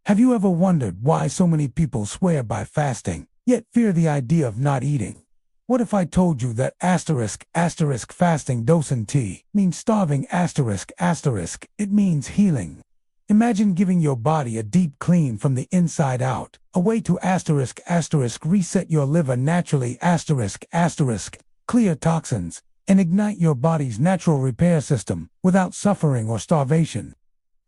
Have you ever wondered why so many people swear by fasting, yet fear the idea of not eating? What if I told you that *** fasting docent means starving ***, it means healing. Imagine giving your body a deep clean from the inside out, a way to *** reset your liver naturally ***, clear toxins, and ignite your body's natural repair system without suffering or starvation.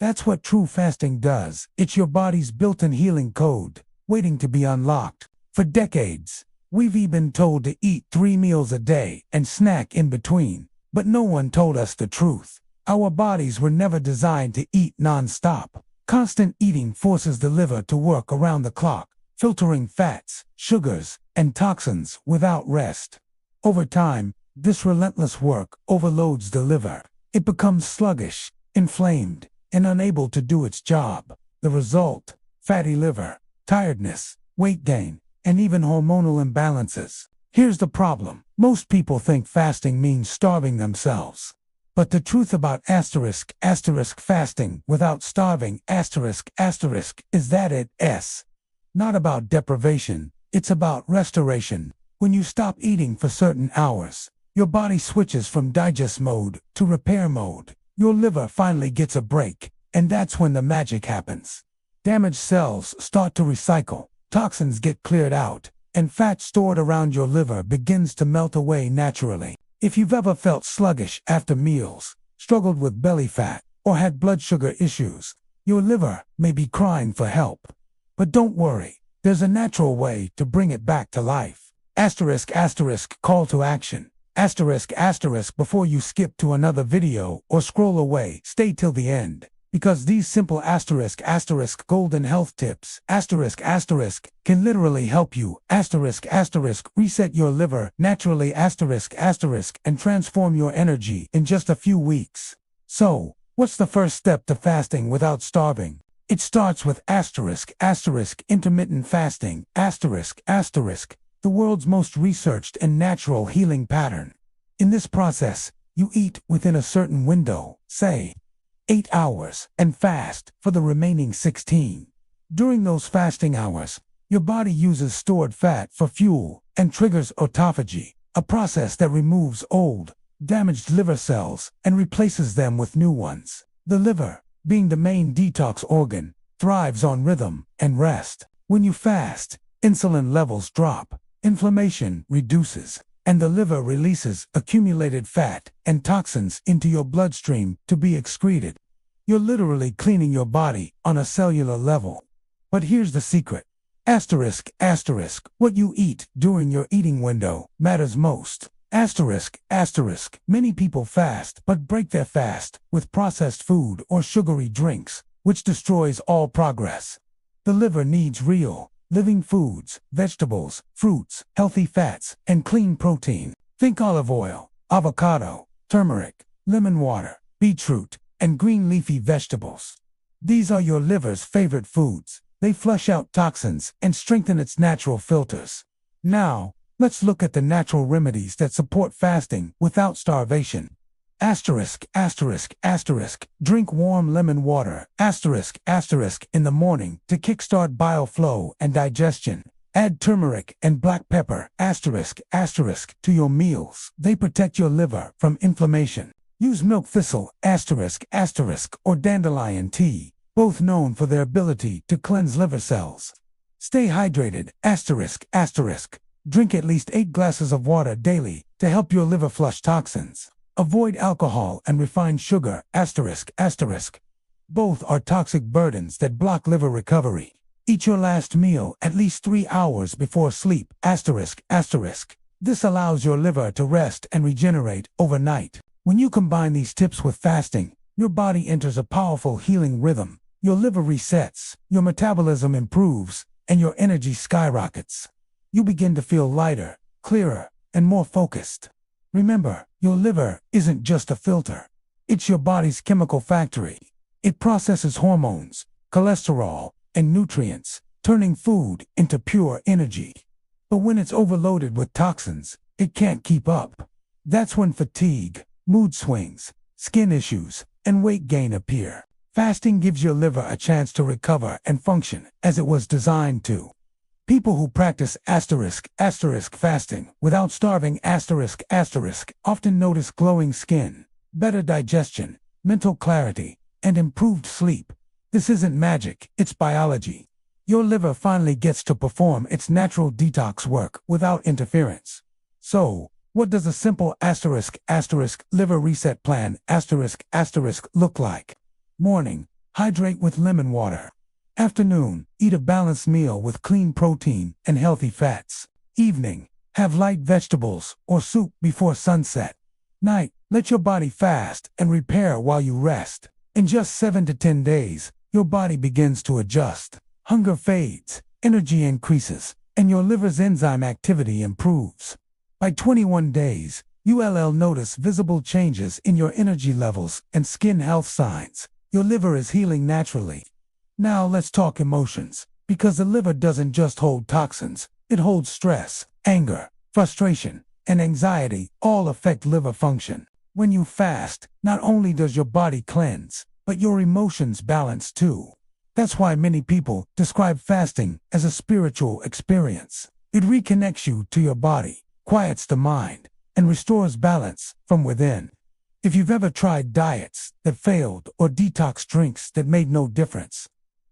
That's what true fasting does. It's your body's built-in healing code, waiting to be unlocked. For decades, we've been told to eat 3 meals a day and snack in between, but no one told us the truth. Our bodies were never designed to eat non-stop. Constant eating forces the liver to work around the clock, filtering fats, sugars, and toxins without rest. Over time, this relentless work overloads the liver. It becomes sluggish, inflamed, and unable to do its job. The result: fatty liver, tiredness, weight gain, and even hormonal imbalances. Here's the problem. Most people think fasting means starving themselves. But the truth about *** fasting without starving *** is that it's not about deprivation, it's about restoration. When you stop eating for certain hours, your body switches from digest mode to repair mode. Your liver finally gets a break, and that's when the magic happens. Damaged cells start to recycle, toxins get cleared out, and fat stored around your liver begins to melt away naturally. If you've ever felt sluggish after meals, struggled with belly fat, or had blood sugar issues, your liver may be crying for help. But don't worry, there's a natural way to bring it back to life. *** call to action. *** before you skip to another video or scroll away, stay till the end, because these simple *** golden health tips *** can literally help you *** reset your liver naturally *** and transform your energy in just a few weeks. So, what's the first step to fasting without starving? It starts with *** intermittent fasting *** the world's most researched and natural healing pattern. In this process, you eat within a certain window, say 8 hours, and fast for the remaining 16. During those fasting hours, your body uses stored fat for fuel and triggers autophagy, a process that removes old, damaged liver cells and replaces them with new ones. The liver, being the main detox organ, thrives on rhythm and rest. When you fast, insulin levels drop, inflammation reduces, and the liver releases accumulated fat and toxins into your bloodstream to be excreted. You're literally cleaning your body on a cellular level. But here's the secret. *** what you eat during your eating window matters most. *** many people fast but break their fast with processed food or sugary drinks, which destroys all progress. The liver needs real, living foods, vegetables, fruits, healthy fats, and clean protein. Think olive oil, avocado, turmeric, lemon water, beetroot, and green leafy vegetables. These are your liver's favorite foods. They flush out toxins and strengthen its natural filters. Now, let's look at the natural remedies that support fasting without starvation. *** drink warm lemon water *** in the morning to kickstart bile flow and digestion. Add turmeric and black pepper *** to your meals. They protect your liver from inflammation. Use milk thistle ** or dandelion tea, both known for their ability to cleanse liver cells. Stay hydrated ** drink at least 8 glasses of water daily to help your liver flush toxins. Avoid alcohol and refined sugar ** both are toxic burdens that block liver recovery. Eat your last meal at least 3 hours before sleep ** this allows your liver to rest and regenerate overnight. When you combine these tips with fasting, your body enters a powerful healing rhythm. Your liver resets, your metabolism improves, and your energy skyrockets. You begin to feel lighter, clearer, and more focused. Remember, your liver isn't just a filter. It's your body's chemical factory. It processes hormones, cholesterol, and nutrients, turning food into pure energy. But when it's overloaded with toxins, it can't keep up. That's when fatigue, mood swings, skin issues, and weight gain appear. Fasting gives your liver a chance to recover and function as it was designed to. People who practice fasting without starving often notice glowing skin, better digestion, mental clarity, and improved sleep. This isn't magic, it's biology. Your liver finally gets to perform its natural detox work without interference. So, what does a simple liver reset plan look like? Morning, hydrate with lemon water. Afternoon, eat a balanced meal with clean protein and healthy fats. Evening, have light vegetables or soup before sunset. Night, let your body fast and repair while you rest. In just 7 to 10 days, your body begins to adjust. Hunger fades, energy increases, and your liver's enzyme activity improves. By 21 days, you'll notice visible changes in your energy levels and skin health signs. Your liver is healing naturally. Now let's talk emotions, because the liver doesn't just hold toxins, it holds stress, anger, frustration, and anxiety all affect liver function. When you fast, not only does your body cleanse, but your emotions balance too. That's why many people describe fasting as a spiritual experience. It reconnects you to your body, quiets the mind, and restores balance from within. If you've ever tried diets that failed or detox drinks that made no difference,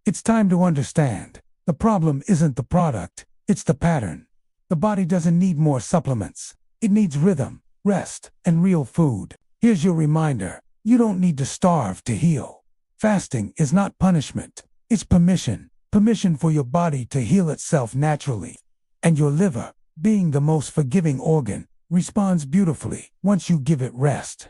it's time to understand. The problem isn't the product, it's the pattern. The body doesn't need more supplements. It needs rhythm, rest, and real food. Here's your reminder. You don't need to starve to heal. Fasting is not punishment. It's permission. Permission for your body to heal itself naturally. And your liver, being the most forgiving organ, responds beautifully once you give it rest.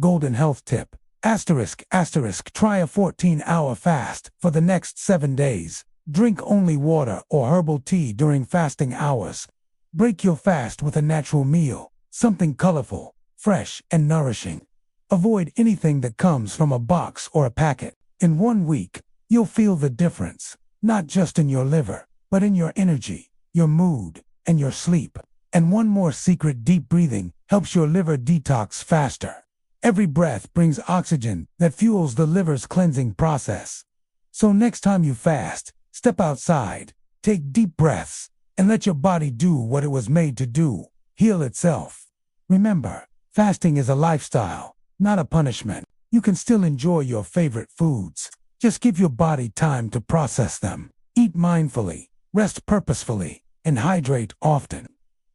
Golden health tip. Try a 14-hour fast for the next 7 days. Drink only water or herbal tea during fasting hours. Break your fast with a natural meal, something colorful, fresh, and nourishing. Avoid anything that comes from a box or a packet. In 1 week, you'll feel the difference, not just in your liver, but in your energy, your mood, and your sleep. And one more secret: deep breathing helps your liver detox faster. Every breath brings oxygen that fuels the liver's cleansing process. So next time you fast, step outside, take deep breaths, and let your body do what it was made to do: heal itself. Remember, fasting is a lifestyle, not a punishment. You can still enjoy your favorite foods. Just give your body time to process them. Eat mindfully, rest purposefully, and hydrate often.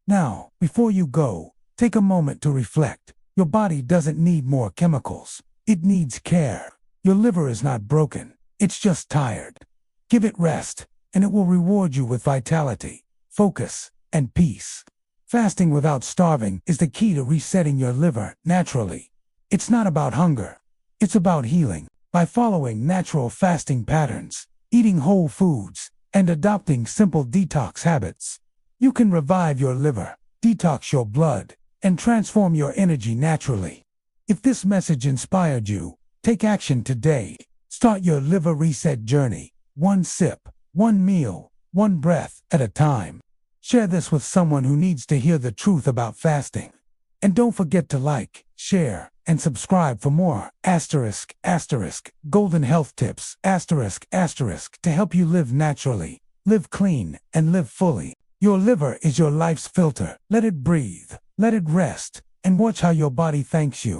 Now, before you go, take a moment to reflect. Your body doesn't need more chemicals. It needs care. Your liver is not broken. It's just tired. Give it rest, and it will reward you with vitality, focus, and peace. Fasting without starving is the key to resetting your liver naturally. It's not about hunger. It's about healing. By following natural fasting patterns, eating whole foods, and adopting simple detox habits, you can revive your liver, detox your blood, and transform your energy naturally. If this message inspired you, take action today. Start your liver reset journey, one sip, one meal, one breath at a time. Share this with someone who needs to hear the truth about fasting. And don't forget to like, share, and subscribe for more golden health tips to help you live naturally, live clean, and live fully. Your liver is your life's filter. Let it breathe, let it rest, and watch how your body thanks you.